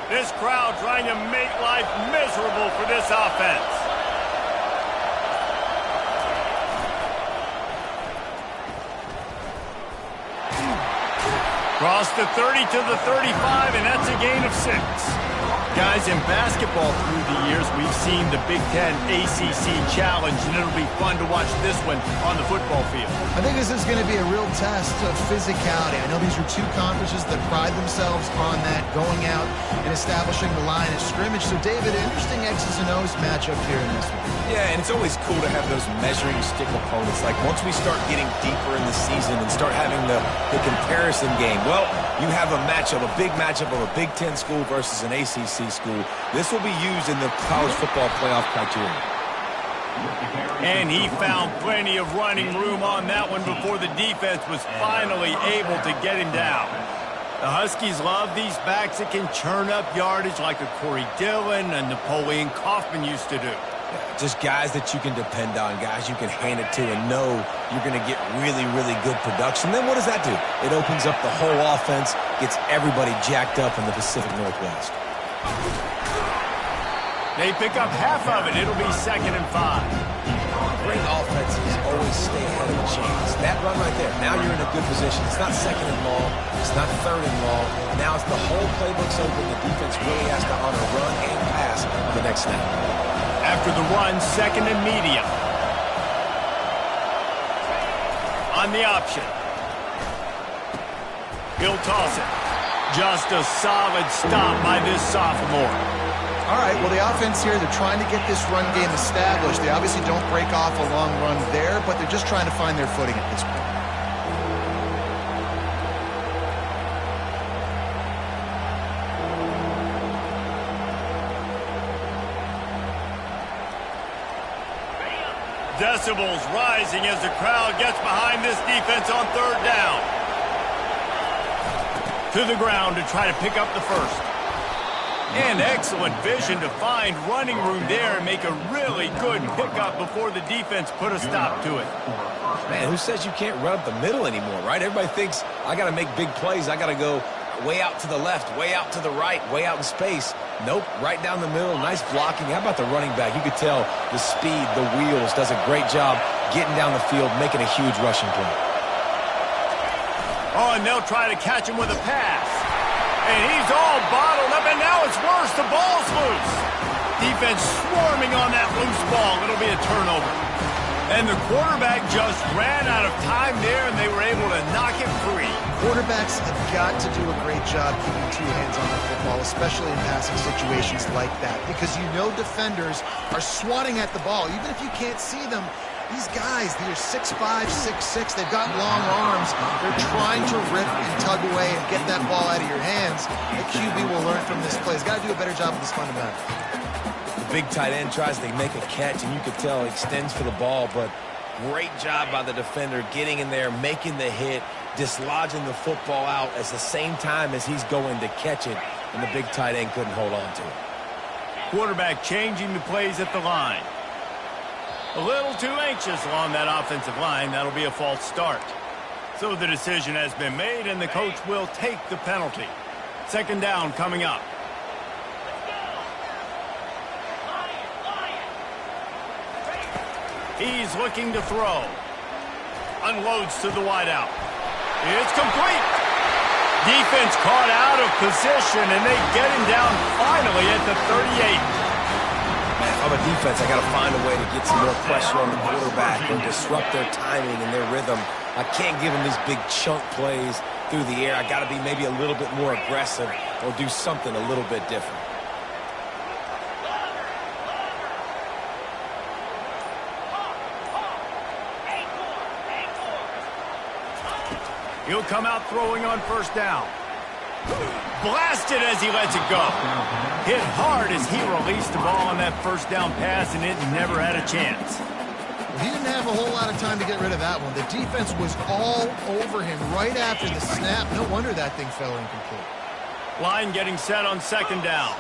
This crowd trying to make life miserable for this offense. Cross the 30 to the 35, and that's a gain of 6. Guys, in basketball through the years, we've seen the Big Ten ACC Challenge, and it'll be fun to watch this one on the football field. I think this is going to be a real test of physicality. I know these are two conferences that pride themselves on that, going out and establishing the line of scrimmage. So, David, interesting X's and O's matchup here in this one. Yeah, and it's always cool to have those measuring stick opponents. Like, once we start getting deeper in the season and start having the comparison game, well, you have a matchup, a big matchup of a Big Ten school versus an ACC school. This will be used in the college football playoff criteria. And he found plenty of running room on that one before the defense was finally able to get him down. The Huskies love these backs that can churn up yardage like a Corey Dillon and Napoleon Kaufman used to do. Just guys that you can depend on, guys you can hand it to and know you're going to get really, really good production. Then what does that do? It opens up the whole offense, gets everybody jacked up in the Pacific Northwest. They pick up half of it. It'll be 2nd and 5. Great offenses always stay ahead of the chains. That run right there, now you're in a good position. It's not 2nd and long. It's not 3rd and long. Now it's the whole playbook's open. The defense really has to honor run and pass on the next snap. After the run, 2nd and medium. On the option. He'll toss it. Just a solid stop by this sophomore. All right, well, the offense here, they're trying to get this run game established. They obviously don't break off a long run there, but they're just trying to find their footing at this point. Decibels rising as the crowd gets behind this defense on 3rd down. To the ground to try to pick up the first. And excellent vision to find running room there and make a really good pickup before the defense put a stop to it. Man, who says you can't run up the middle anymore, right? Everybody thinks, I got to make big plays. I got to go way out to the left, way out to the right, way out in space. Nope, right down the middle, nice blocking. How about the running back? You could tell the speed, the wheels, does a great job getting down the field, making a huge rushing play. Oh, and they'll try to catch him with a pass. And he's all bottled up, and now it's worse. The ball's loose. Defense swarming on that loose ball. It'll be a turnover. And the quarterback just ran out of time there, and they were able to knock it free. Quarterbacks have got to do a great job keeping two hands on the football, especially in passing situations like that, because you know defenders are swatting at the ball. Even if you can't see them, these guys, they're 6'5", 6'6", they've got long arms. They're trying to rip and tug away and get that ball out of your hands. The QB will learn from this play. He's got to do a better job of this fundamental. The big tight end tries to make a catch, and you could tell he extends for the ball, but great job by the defender getting in there, making the hit, dislodging the football out at the same time as he's going to catch it, and the big tight end couldn't hold on to it. Quarterback changing the plays at the line. A little too anxious along that offensive line. That'll be a false start. So the decision has been made, and the coach will take the penalty. 2nd down coming up. He's looking to throw. Unloads to the wideout. It's complete. Defense caught out of position, and they get him down finally at the 38. On the defense, I got to find a way to get some more pressure on the quarterback and disrupt their timing and their rhythm. I can't give them these big chunk plays through the air. I got to be maybe a little bit more aggressive or do something a little bit different. He'll come out throwing on 1st down. Blasted as he lets it go. Hit hard as he released the ball on that 1st down pass, and it never had a chance. Well, he didn't have a whole lot of time to get rid of that one. The defense was all over him right after the snap. No wonder that thing fell incomplete. Line getting set on 2nd down.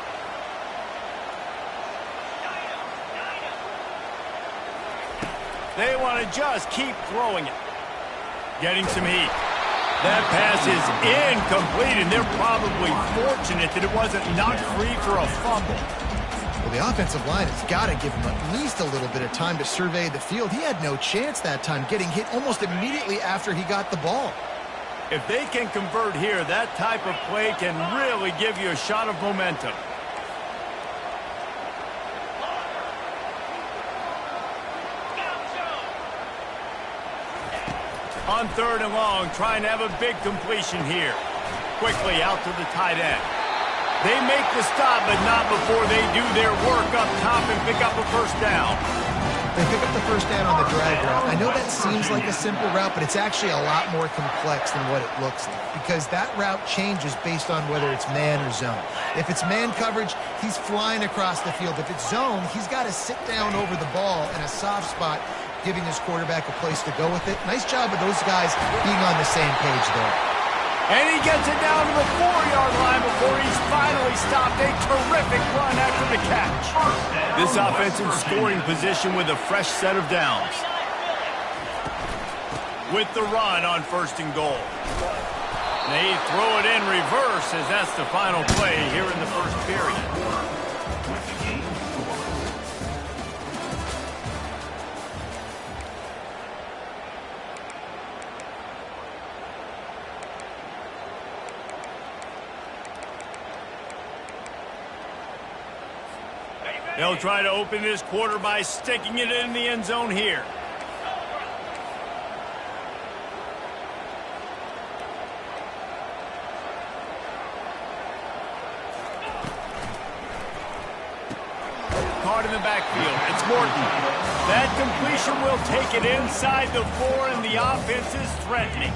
They want to just keep throwing it. Getting some heat. That pass is incomplete, and they're probably fortunate that it wasn't knocked free for a fumble. Well, the offensive line has got to give him at least a little bit of time to survey the field. He had no chance that time, getting hit almost immediately after he got the ball. If they can convert here, that type of play can really give you a shot of momentum. On 3rd and long, trying to have a big completion here. Quickly out to the tight end. They make the stop, but not before they do their work up top and pick up a first down. They pick up the first down on the drag route. I know that seems like a simple route, but it's actually a lot more complex than what it looks like, because that route changes based on whether it's man or zone. If it's man coverage, he's flying across the field. If it's zone, he's got to sit down over the ball in a soft spot, giving his quarterback a place to go with it. Nice job of those guys being on the same page there. And he gets it down to the 4-yard line before he's finally stopped. A terrific run after the catch. This offense in scoring position with a fresh set of downs. With the run on 1st and goal. They throw it in reverse as that's the final play here in the first period. They'll try to open this quarter by sticking it in the end zone here. Caught in the backfield. It's Morton. That completion will take it inside the 4, and the offense is threatening.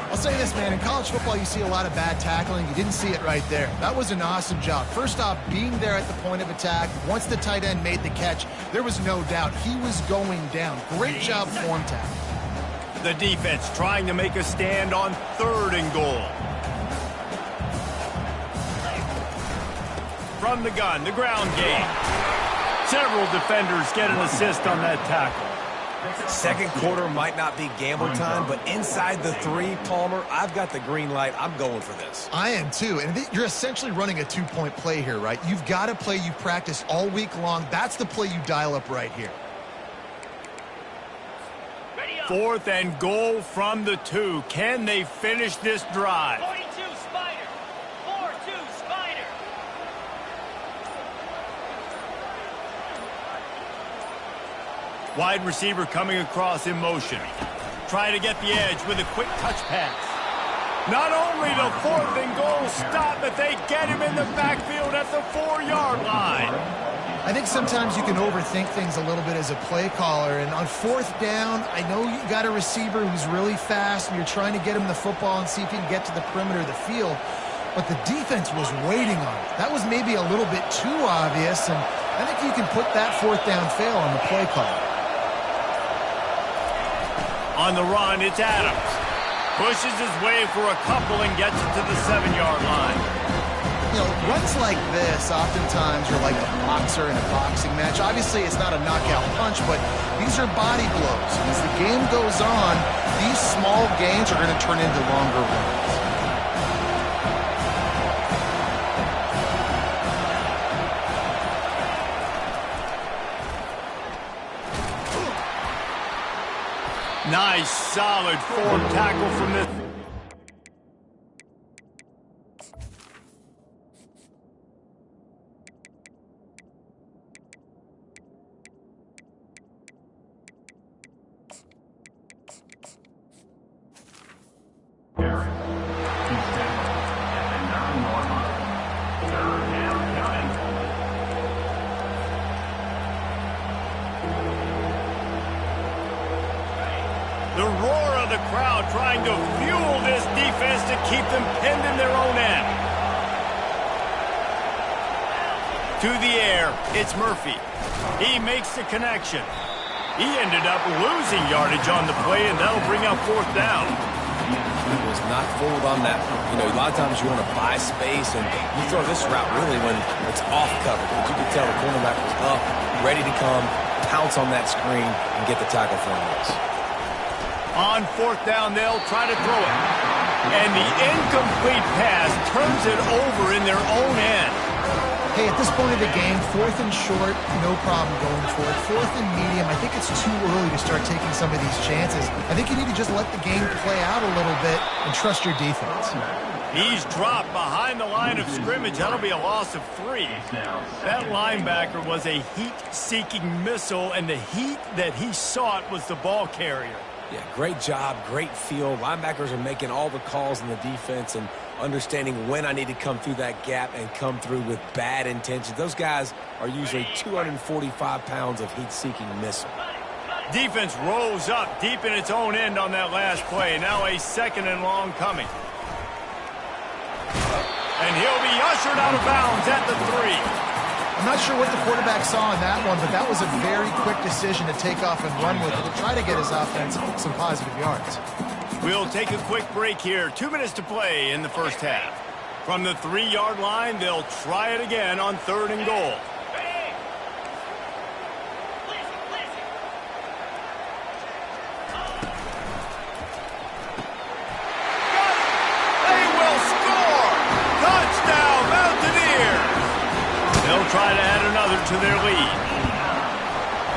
I'll say this, man. In college football, you see a lot of bad tackling. You didn't see it right there. That was an awesome job. First off, being there at the point of attack. Once the tight end made the catch, there was no doubt he was going down. Great job form tackle. The defense trying to make a stand on 3rd and goal. From the gun, the ground game. Several defenders get an assist on that tackle. Second quarter might not be gamble time, but inside the 3, Palmer, I've got the green light. I'm going for this. I am too. And you're essentially running a 2-point play here, right? You've got a play you practice all week long. That's the play you dial up right here. 4th and goal from the 2. Can they finish this drive? 42 Spider. 4-2 Spider. Wide receiver coming across in motion. Trying to get the edge with a quick touch pass. Not only the 4th and goal stop, but they get him in the backfield at the 4-yard line. I think sometimes you can overthink things a little bit as a play caller. And on 4th down, I know you got a receiver who's really fast, and you're trying to get him the football and see if he can get to the perimeter of the field. But the defense was waiting on it. That was maybe a little bit too obvious, and I think you can put that 4th down fail on the play caller. On the run, it's Adams. Pushes his way for a couple and gets it to the 7-yard line. You know, runs like this oftentimes are like a boxer in a boxing match. Obviously, it's not a knockout punch, but these are body blows. And as the game goes on, these small gains are going to turn into longer runs. Nice, solid form tackle from this. The roar of the crowd trying to fuel this defense to keep them pinned in their own end. To the air, it's Murphy. He makes the connection. He ended up losing yardage on the play, and that'll bring up 4th down. He was not fooled on that. You know, a lot of times you want to buy space, and you throw this route really when it's off cover. But you can tell the cornerback was up, ready to come, pounce on that screen, and get the tackle for him. On 4th down, they'll try to throw it. And the incomplete pass turns it over in their own end. Hey, at this point of the game, 4th and short, no problem going for it. 4th and medium, I think it's too early to start taking some of these chances. I think you need to just let the game play out a little bit and trust your defense. He's dropped behind the line of scrimmage. That'll be a loss of 3. That linebacker was a heat-seeking missile, and the heat that he sought was the ball carrier. Yeah, great job, great feel. Linebackers are making all the calls in the defense and understanding when I need to come through that gap and come through with bad intentions. Those guys are usually 245 pounds of heat-seeking missile. Defense rose up deep in its own end on that last play. Now a 2nd and long coming. And he'll be ushered out of bounds at the 3. I'm not sure what the quarterback saw in that one, but that was a very quick decision to take off and run with it to try to get his offense some positive yards. We'll take a quick break here. 2 minutes to play in the first half. From the 3-yard line, they'll try it again on 3rd and goal. They will score! Touchdown, Mountaineers! They'll try to add another to their lead.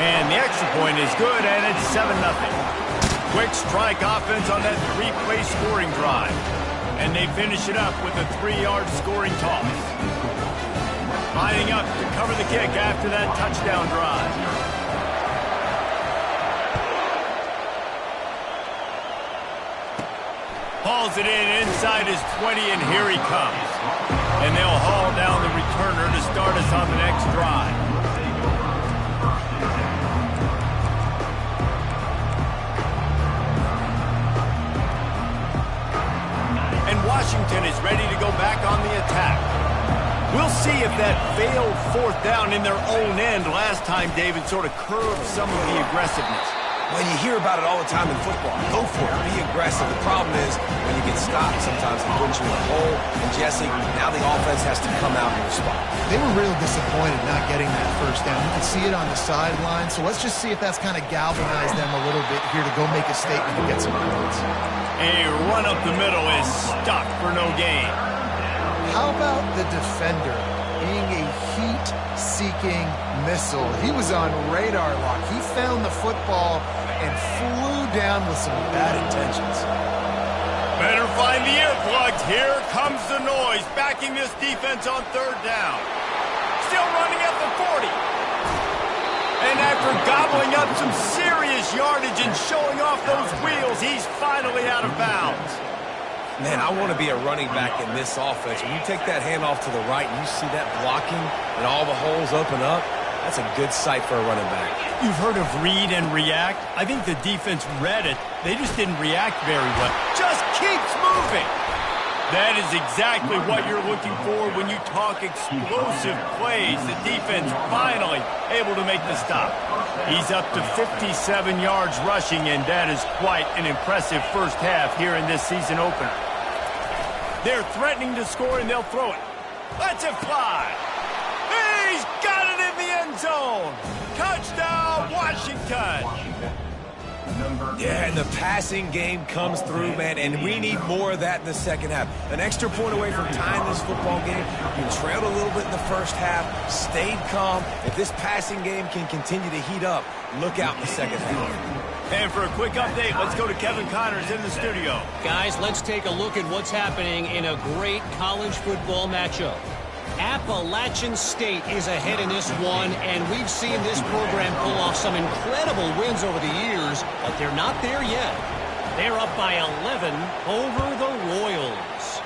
And the extra point is good, and it's 7-0. Quick strike offense on that 3-play scoring drive. And they finish it up with a 3-yard scoring toss. Lining up to cover the kick after that touchdown drive. Hauls it in inside his 20, and here he comes. And they'll haul down the returner to start us on the next drive. Washington is ready to go back on the attack. We'll see if that failed 4th down in their own end last time, David, sort of curved some of the aggressiveness. Well, you hear about it all the time in football. Go for it. Be aggressive. The problem is when you get stopped, sometimes it puts you in a hole. And, Jesse, now the offense has to come out and respond. They were real disappointed not getting that 1st down. You can see it on the sideline. So let's just see if that's kind of galvanized them a little bit here to go make a statement and get some points. A run up the middle is stuck for no gain. How about the defender being a heat-seeking missile? He was on radar lock. He found the football and flew down with some bad intentions. Better find the earplugs. Here comes the noise, backing this defense on 3rd down. Still running at the 40. And after gobbling up some serious yardage and showing off those wheels, he's finally out of bounds. Man, I want to be a running back in this offense. When you take that handoff to the right and you see that blocking and all the holes open up, that's a good sight for a running back. You've heard of read and react. I think the defense read it. They just didn't react very well. Just keeps moving. That is exactly what you're looking for when you talk explosive plays. The defense finally able to make the stop. He's up to 57 yards rushing, and that is quite an impressive first half here in this season opener. They're threatening to score, and they'll throw it. Let's it fly. He's got it in the end zone. Touchdown, Washington. Yeah, and the passing game comes through, man, and we need more of that in the second half. An extra point away from tying this football game. You trailed a little bit in the first half, stayed calm. If this passing game can continue to heat up, look out in the second half. And for a quick update, let's go to Kevin Connors in the studio. Guys, let's take a look at what's happening in a great college football matchup. Appalachian State is ahead in this one, and we've seen this program pull off some incredible wins over the years, but they're not there yet. They're up by 11 over the Royals.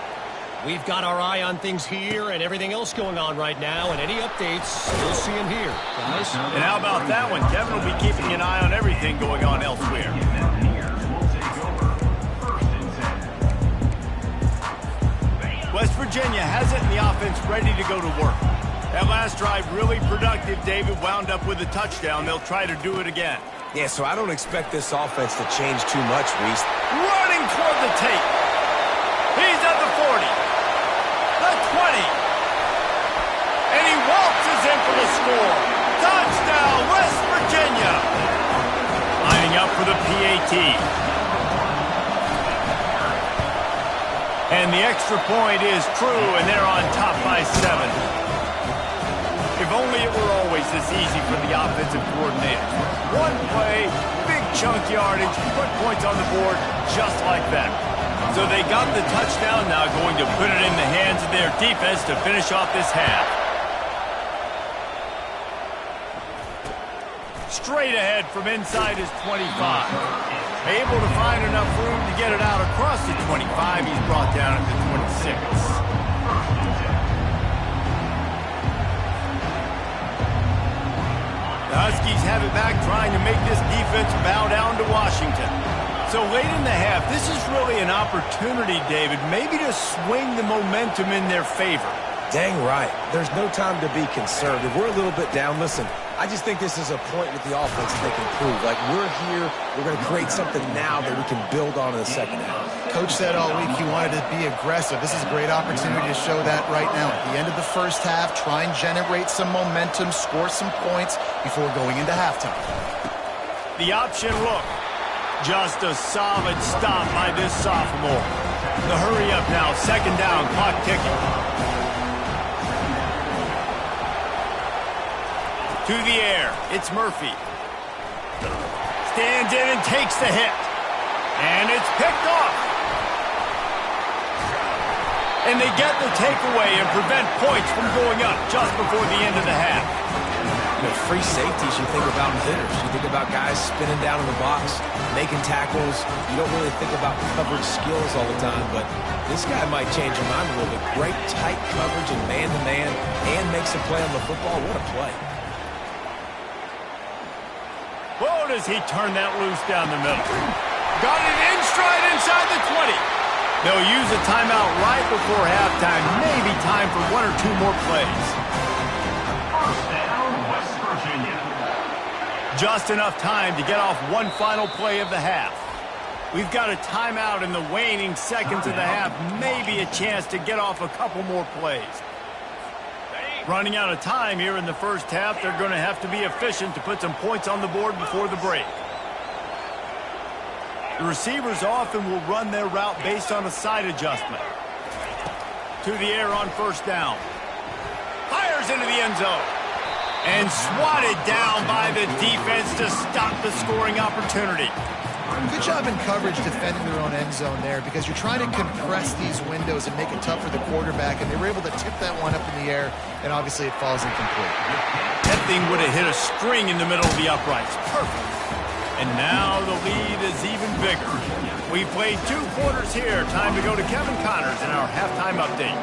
We've got our eye on things here and everything else going on right now, and any updates, you'll see them here, guys. And how about that one? Kevin will be keeping an eye on everything going on elsewhere. West Virginia has it in the offense ready to go to work. That last drive really productive. David wound up with a touchdown. They'll try to do it again. Yeah, so I don't expect this offense to change too much, Reese. Running toward the tape. He's at the 40. The 20. And he waltzes in for the score. Touchdown, West Virginia. Lining up for the PAT. And the extra point is true, and they're on top by 7. If only it were always this easy for the offensive coordinators. One play, big chunk yardage, put points on the board just like that. So they got the touchdown, now going to put it in the hands of their defense to finish off this half. Straight ahead from inside his 25. Able to find enough room to get it out across the 25. He's brought down at the 26. The Huskies have it back, trying to make this defense bow down to Washington. So late in the half, this is really an opportunity, David, maybe to swing the momentum in their favor. Dang right. There's no time to be conservative. We're a little bit down. Listen, I just think this is a point with the offense that they can prove. Like, we're here, we're going to create something now that we can build on in the second half. Coach said all week he wanted to be aggressive. This is a great opportunity to show that right now. At the end of the first half, try and generate some momentum, score some points before going into halftime. The option look. Just a solid stop by this sophomore. The hurry up now, second down, clock ticking. To the air, it's Murphy. Stands in and takes the hit. And it's picked off. And they get the takeaway and prevent points from going up just before the end of the half. You know, free safeties you think about in hitters. You think about guys spinning down in the box, making tackles. You don't really think about coverage skills all the time, but this guy might change your mind a little bit. Great tight coverage and man-to-man, and makes a play on the football. What a play. Whoa, does he turn that loose down the middle. Got it in stride inside the 20. They'll use a timeout right before halftime. Maybe time for one or two more plays. First down, West Virginia. Just enough time to get off one final play of the half. We've got a timeout in the waning seconds of the half. Maybe a chance to get off a couple more plays. Running out of time here in the first half. They're going to have to be efficient to put some points on the board before the break. The receivers often will run their route based on a side adjustment. To the air on first down. Fires into the end zone. And swatted down by the defense to stop the scoring opportunity. Good job in coverage defending their own end zone there, because you're trying to compress these windows and make it tough for the quarterback, and they were able to tip that one up in the air, and obviously it falls incomplete. That thing would have hit a string in the middle of the uprights. Perfect. And now the lead is even bigger. We played 2 quarters here. Time to go to Kevin Connors in our halftime update.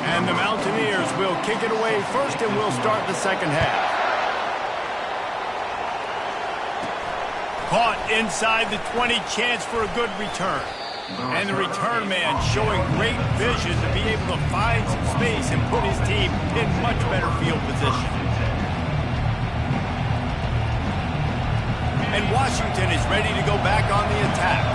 And the Mountaineers will kick it away first, and we'll start the second half. Caught inside the 20, chance for a good return. And the return man showing great vision to be able to find some space and put his team in much better field position. And Washington is ready to go back on the attack.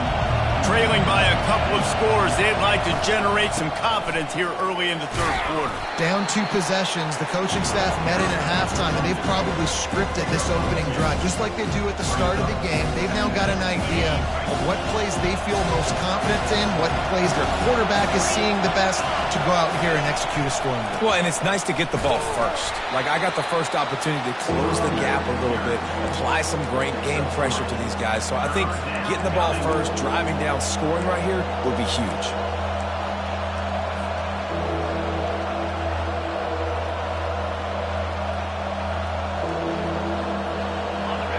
Trailing by a couple of scores, they'd like to generate some confidence here early in the third quarter. Down 2 possessions, the coaching staff met in at halftime, and they've probably scripted this opening drive, just like they do at the start of the game. They've now got an idea of what plays they feel most confident in, what plays their quarterback is seeing the best, to go out here and execute a scoring drive. Well, and it's nice to get the ball first. Like, I got the first opportunity to close the gap a little bit, apply some great game pressure to these guys. So I think getting the ball first, driving down, scoring right here would be huge.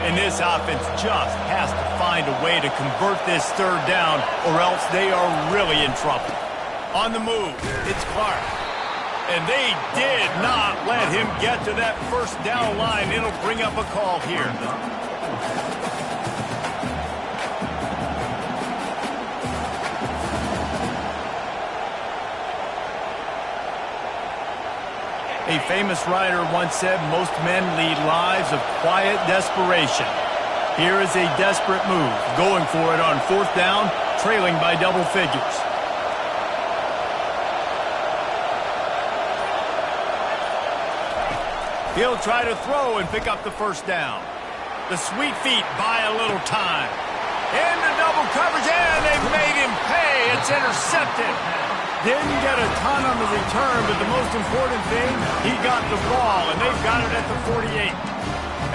And this offense just has to find a way to convert this third down, or else they are really in trouble. On the move, it's Clark. And they did not let him get to that first down line. It'll bring up a call here. A famous writer once said, most men lead lives of quiet desperation. Here is a desperate move, going for it on fourth down, trailing by double figures. He'll try to throw and pick up the first down. The sweet feet buy a little time. Into double coverage, and they made him pay. It's intercepted. Didn't get a ton on the return, but the most important thing, he got the ball, and they've got it at the 48.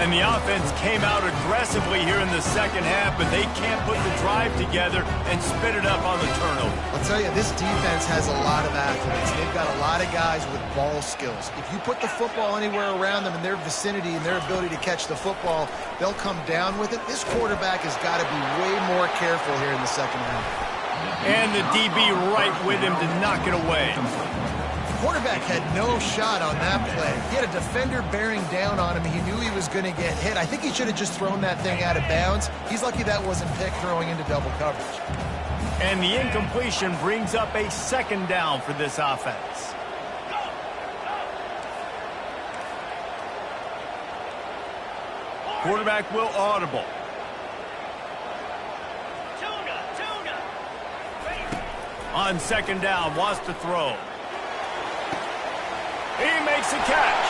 And the offense came out aggressively here in the second half, but they can't put the drive together and spit it up on the turnover. I'll tell you, this defense has a lot of athletes. They've got a lot of guys with ball skills. If you put the football anywhere around them in their vicinity and their ability to catch the football, they'll come down with it. This quarterback has got to be way more careful here in the second half. And the DB right with him to knock it away. Quarterback had no shot on that play. He had a defender bearing down on him. He knew he was going to get hit. I think he should have just thrown that thing out of bounds. He's lucky that wasn't picked throwing into double coverage. And the incompletion brings up a second down for this offense. Quarterback will audible. On second down, wants to throw. He makes a catch.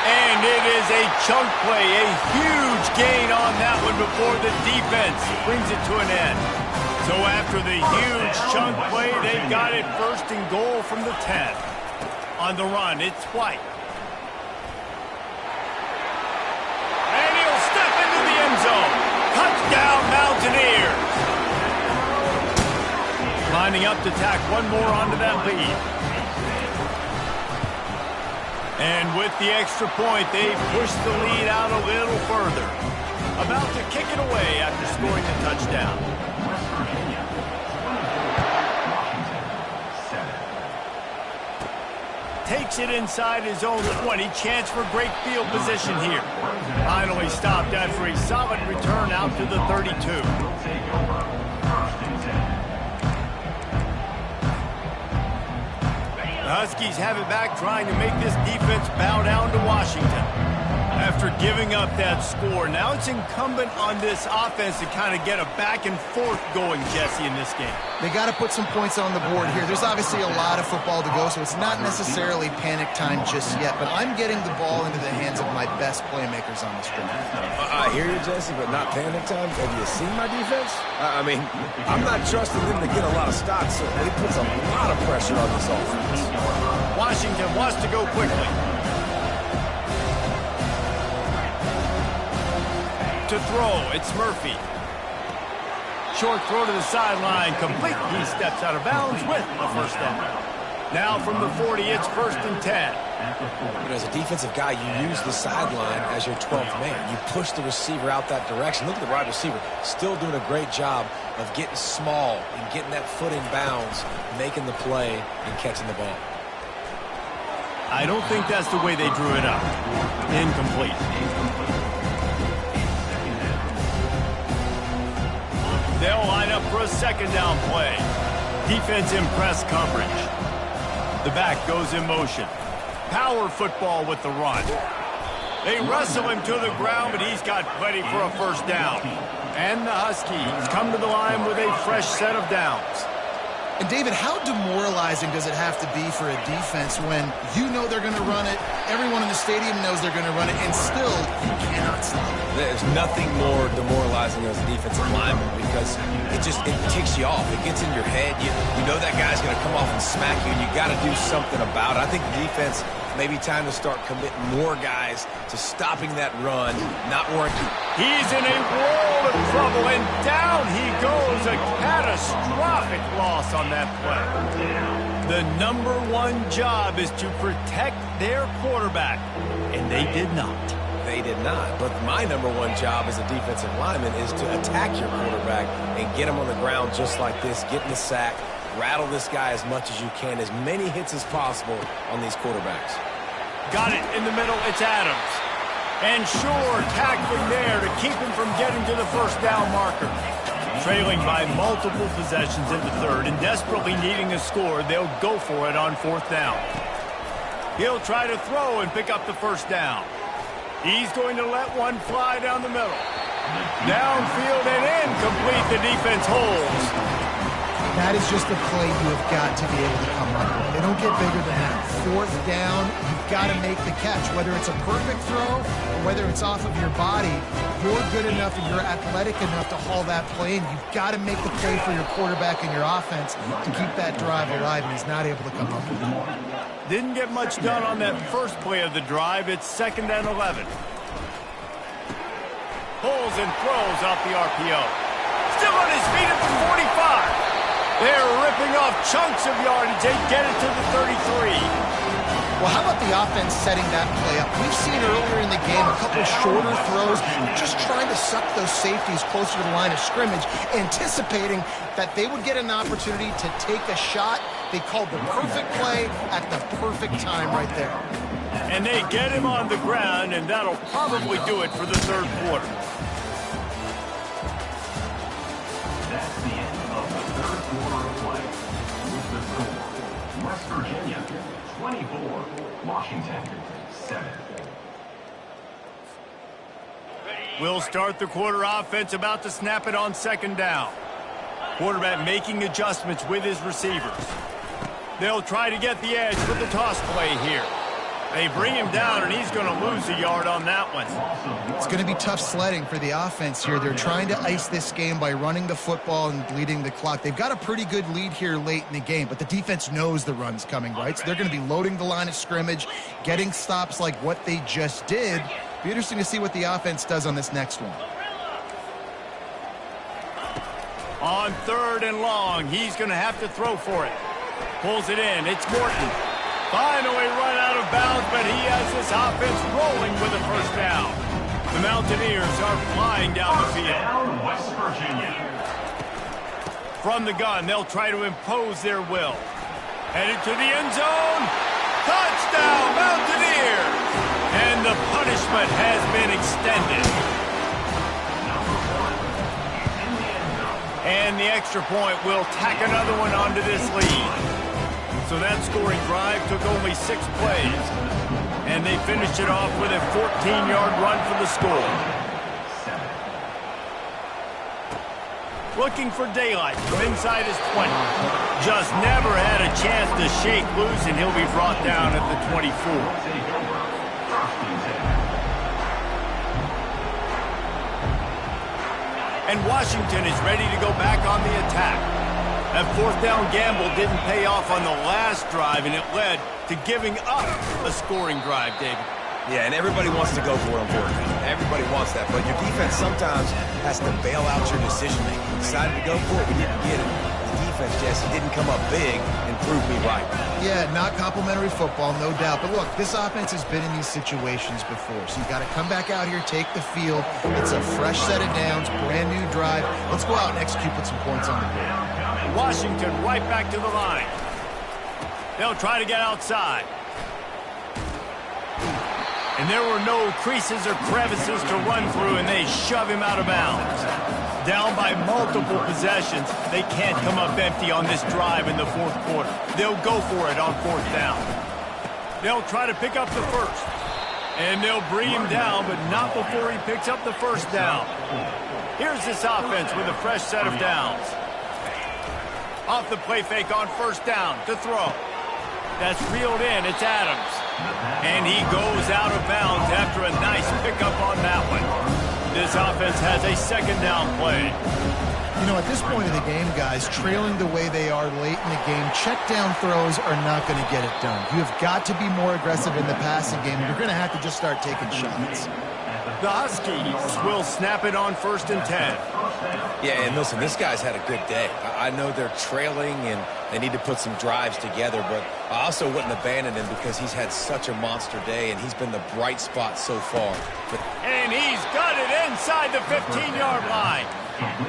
And it is a chunk play, a huge gain on that one before the defense brings it to an end. So after the huge chunk play, they've got it first and goal from the 10. On the run, it's White. And he'll step into the end zone. Touchdown, Mountaineers. Lining up to tack one more onto that lead. And with the extra point, they push the lead out a little further. About to kick it away after scoring the touchdown. Takes it inside his own 20. Chance for great field position here. Finally stopped after a solid return out to the 32. The Huskies have it back, trying to make this defense bow down to Washington. After giving up that score, now it's incumbent on this offense to kind of get a back and forth going, Jesse, in this game. They got to put some points on the board here. There's obviously a lot of football to go, so it's not necessarily panic time just yet, but I'm getting the ball into the hands of my best playmakers on this drive. I hear you, Jesse, but not panic time. Have you seen my defense? I mean, I'm not trusting them to get a lot of stops, so it puts a lot of pressure on this offense. Washington wants to go quickly. To throw, it's Murphy. Short throw to the sideline, complete. He steps out of bounds with a first down. Now from the 40, it's first and 10. But as a defensive guy, you use the sideline as your 12th man. You push the receiver out that direction. Look at the wide receiver, still doing a great job of getting small and getting that foot in bounds, making the play and catching the ball. I don't think that's the way they drew it up. Incomplete. They'll line up for a second down play. Defense in press coverage. The back goes in motion. Power football with the run. They wrestle him to the ground, but he's got plenty for a first down. And the Huskies come to the line with a fresh set of downs. And, David, how demoralizing does it have to be for a defense when you know they're going to run it, everyone in the stadium knows they're going to run it, and still you cannot stop it? There's nothing more demoralizing as a defensive lineman because it ticks you off. It gets in your head. You know that guy's going to come off and smack you, and you got to do something about it. I think the defense maybe time to start committing more guys to stopping that run, not worrying. He's in a world of trouble, and down he goes. A catastrophic loss on that play. The number one job is to protect their quarterback, and they did not. They did not. But my number one job as a defensive lineman is to attack your quarterback and get him on the ground just like this, get in the sack, rattle this guy as much as you can, as many hits as possible on these quarterbacks. Got it in the middle, it's Adams. And Shore tackling there to keep him from getting to the first down marker. Trailing by multiple possessions in the third and desperately needing a score, they'll go for it on fourth down. He'll try to throw and pick up the first down. He's going to let one fly down the middle. Downfield and incomplete, the defense holds. That is just a play you have got to be able to come up with. They don't get bigger than that. 4th down, you've got to make the catch. Whether it's a perfect throw or whether it's off of your body, you're good enough and you're athletic enough to haul that play in. You've got to make the play for your quarterback and your offense to keep that drive alive, and he's not able to come up with it. Didn't get much done on that first play of the drive. It's 2nd and 11. Pulls and throws off the RPO. Still on his feet at the 45. They're ripping off chunks of yardage. They get it to the 33. Well, how about the offense setting that play up? We've seen earlier in the game a couple shorter throws, just trying to suck those safeties closer to the line of scrimmage, anticipating that they would get an opportunity to take a shot. They called the perfect play at the perfect time right there. And they get him on the ground, and that'll probably do it for the 3rd quarter. That's the end of the 3rd quarter of play. With the score, West Virginia 24, Washington 7. We'll start the quarter offense, about to snap it on 2nd down. Quarterback making adjustments with his receivers. They'll try to get the edge with the toss play here. They bring him down, and he's going to lose a yard on that one. It's going to be tough sledding for the offense here. They're trying to ice this game by running the football and bleeding the clock. They've got a pretty good lead here late in the game, but the defense knows the run's coming, right? So they're going to be loading the line of scrimmage, getting stops like what they just did. Be interesting to see what the offense does on this next one. On 3rd and long, he's going to have to throw for it. Pulls it in. It's Morton. Finally run out of bounds, but he has this offense rolling with a 1st down. The Mountaineers are flying down the field. Down West Virginia. From the gun, they'll try to impose their will. Headed to the end zone. Touchdown, Mountaineers! And the punishment has been extended. And the extra point will tack another one onto this lead. So that scoring drive took only 6 plays. And they finished it off with a 14-yard run for the score. Looking for daylight from inside his 20. Just never had a chance to shake loose, and he'll be brought down at the 24. And Washington is ready to go back on the attack. That 4th down gamble didn't pay off on the last drive, and it led to giving up a scoring drive, David. Yeah, and everybody wants to go for it on 4th down. Everybody wants that, but your defense sometimes has to bail out your decision-making. You decided to go for it, we didn't get it. The defense, Jesse, didn't come up big and prove me right. Yeah, not complimentary football, no doubt. But look, this offense has been in these situations before, so you've got to come back out here, take the field. It's a fresh set of downs, brand new drive. Let's go out and execute with some points on the board. Washington right back to the line. They'll try to get outside. And there were no creases or crevices to run through, and they shove him out of bounds. Down by multiple possessions, they can't come up empty on this drive in the 4th quarter. They'll go for it on 4th down. They'll try to pick up the 1st. And they'll bring him down, but not before he picks up the 1st down. Here's this offense with a fresh set of downs. Off the play fake on 1st down to throw. That's reeled in. It's Adams. And he goes out of bounds after a nice pickup on that one. This offense has a 2nd down play. You know, at this point of the game, guys, trailing the way they are late in the game, check down throws are not going to get it done. You have got to be more aggressive in the passing game. You're going to have to just start taking shots. The Huskies will snap it on 1st and 10. Yeah, and listen, this guy's had a good day. I know they're trailing and they need to put some drives together, but I also wouldn't abandon him because he's had such a monster day and he's been the bright spot so far. And he's got it inside the 15-yard line.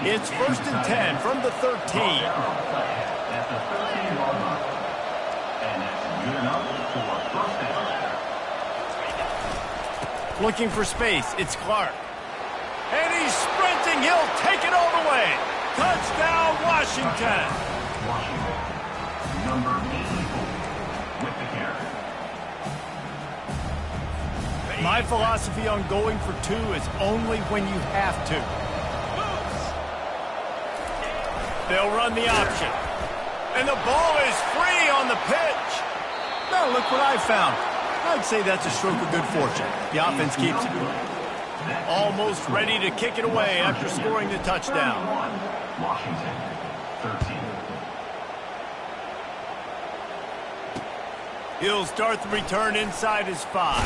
It's 1st and 10 from the 13. At the 13-yard line. And that's good enough for a 1st down. Looking for space. It's Clark. And he's sprinting. He'll take it all the way. Touchdown, Washington. Washington, number 84, with the carry. My philosophy on going for 2 is only when you have to. They'll run the option. And the ball is free on the pitch. Now look what I found. I'd say that's a stroke of good fortune. The offense keeps it. Almost ready to kick it away after scoring the touchdown. Washington, 13. He'll start the return inside his 5.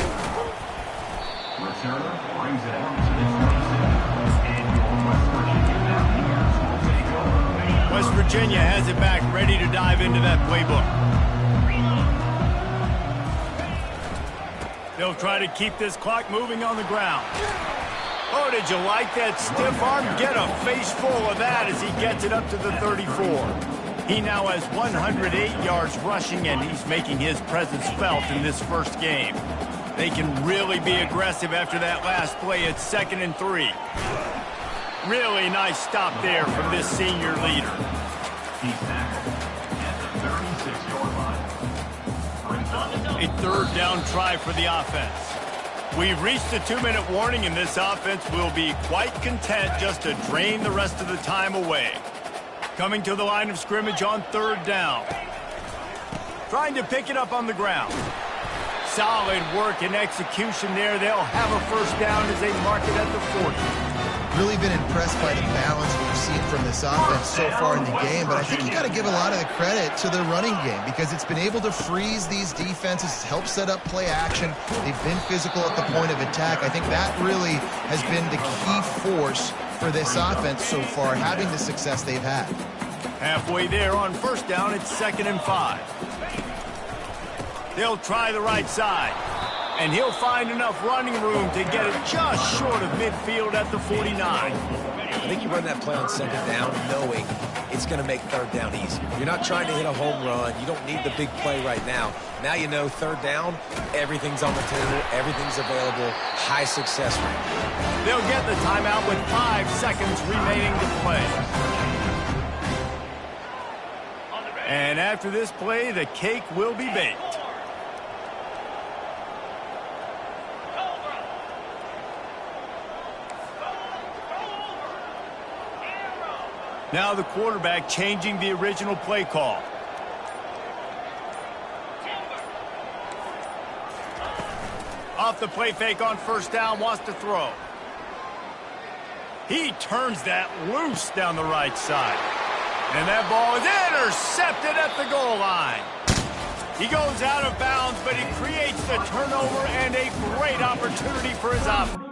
Returner brings it out to the 26. And your West Virginia Mountaineers will take over. West Virginia has it back, ready to dive into that playbook. They'll try to keep this clock moving on the ground. Oh, did you like that stiff arm? Get a face full of that as he gets it up to the 34. He now has 108 yards rushing, and he's making his presence felt in this first game. They can really be aggressive after that last play at 2nd and 3. Really nice stop there from this senior leader. He's tackled at the 36-yard line. A third down try for the offense. We've reached the 2-minute warning, and this offense will be quite content just to drain the rest of the time away. Coming to the line of scrimmage on 3rd down. Trying to pick it up on the ground. Solid work and execution there. They'll have a first down as they mark it at the 40. Really been impressed by the balance we've seen from this offense so far in the game, but I think you got to give a lot of the credit to the running game because it's been able to freeze these defenses, help set up play action. They've been physical at the point of attack. I think that really has been the key force for this offense so far, having the success they've had. Halfway there on first down, it's 2nd and 5. They'll try the right side. And he'll find enough running room to get it just short of midfield at the 49. I think you run that play on 2nd down knowing it's going to make 3rd down easy. You're not trying to hit a home run. You don't need the big play right now. Now you know 3rd down, everything's on the table, everything's available, high success rate. They'll get the timeout with 5 seconds remaining to play. And after this play, the cake will be baked. Now the quarterback changing the original play call. Off the play fake on first down, wants to throw. He turns that loose down the right side. And that ball is intercepted at the goal line. He goes out of bounds, but he creates the turnover and a great opportunity for his offense.